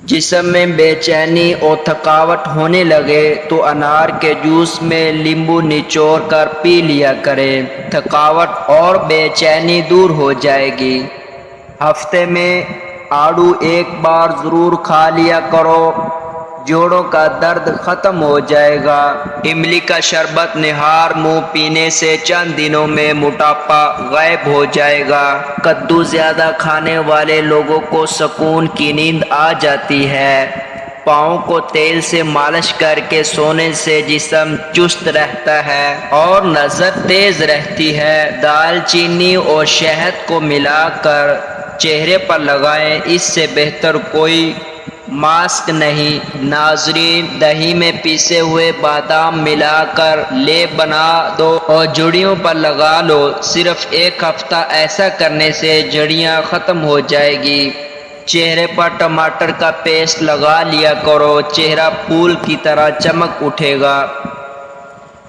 جسم میں بے چینی اور تھکاوٹ ہونے لگے تو انار کے جوس میں لیمبو نچوڑ کر پی لیا کریں، تھکاوٹ اور بے چینی دور ہو جائے گی۔ ہفتے میں آڑو ایک بار ضرور کھا لیا کرو، جوڑوں کا درد ختم ہو جائے گا۔ املی کا شربت نہار منہ پینے سے چند دنوں میں موٹاپا غائب ہو جائے گا۔ کدو زیادہ کھانے والے لوگوں کو سکون کی نیند آ جاتی ہے۔ پاؤں کو تیل سے مالش کر کے سونے سے جسم چست رہتا ہے اور نظر تیز رہتی ہے۔ دال چینی اور شہد کو ملا کر چہرے پر لگائیں، اس سے بہتر کوئی ماسک نہیں۔ ناظرین، دہی میں پیسے ہوئے بادام ملا کر لیپ بنا دو اور جڑیوں پر لگا لو، صرف ایک ہفتہ ایسا کرنے سے جڑیاں ختم ہو جائے گی۔ چہرے پر ٹماٹر کا پیسٹ لگا لیا کرو، چہرہ پھول کی طرح چمک اٹھے گا۔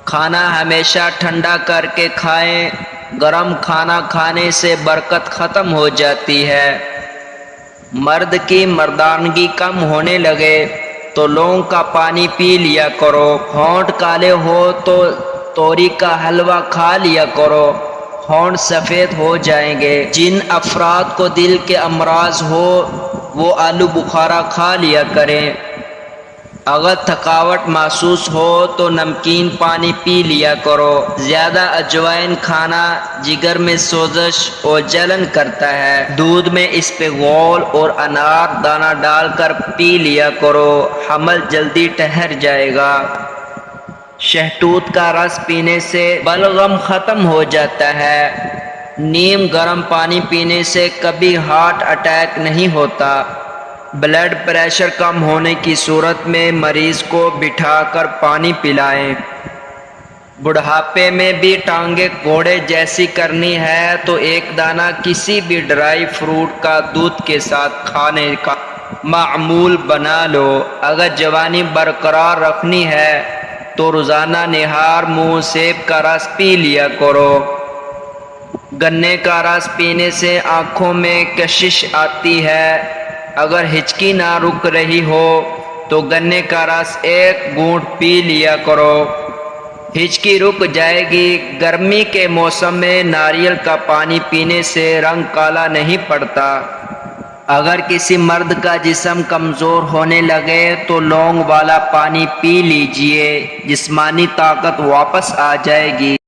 کھانا ہمیشہ ٹھنڈا کر کے کھائیں، گرم کھانا کھانے سے برکت ختم ہو جاتی ہے۔ مرد کی مردانگی کم ہونے لگے تو لونگ کا پانی پی لیا کرو۔ ہونٹ کالے ہو تو توری کا حلوہ کھا لیا کرو، ہونٹ سفید ہو جائیں گے۔ جن افراد کو دل کے امراض ہو وہ آلو بخارا کھا لیا کریں۔ اگر تھکاوٹ محسوس ہو تو نمکین پانی پی لیا کرو۔ زیادہ اجوائن کھانا جگر میں سوزش اور جلن کرتا ہے۔ دودھ میں اسپغول اور انار دانہ ڈال کر پی لیا کرو، حمل جلدی ٹھہر جائے گا۔ شہتوت کا رس پینے سے بلغم ختم ہو جاتا ہے۔ نیم گرم پانی پینے سے کبھی ہارٹ اٹیک نہیں ہوتا۔ بلڈ پریشر کم ہونے کی صورت میں مریض کو بٹھا کر پانی پلائیں۔ بڑھاپے میں بھی ٹانگیں گھوڑے جیسی کرنی ہے تو ایک دانہ کسی بھی ڈرائی فروٹ کا دودھ کے ساتھ کھانے کا معمول بنا لو۔ اگر جوانی برقرار رکھنی ہے تو روزانہ نہار منہ سیب کا رس پی لیا کرو۔ گنے کا رس پینے سے آنکھوں میں کشش آتی ہے۔ اگر ہچکی نہ رک رہی ہو تو گنے کا رس ایک گھونٹ پی لیا کرو، ہچکی رک جائے گی۔ گرمی کے موسم میں ناریل کا پانی پینے سے رنگ کالا نہیں پڑتا۔ اگر کسی مرد کا جسم کمزور ہونے لگے تو لونگ والا پانی پی لیجئے، جسمانی طاقت واپس آ جائے گی۔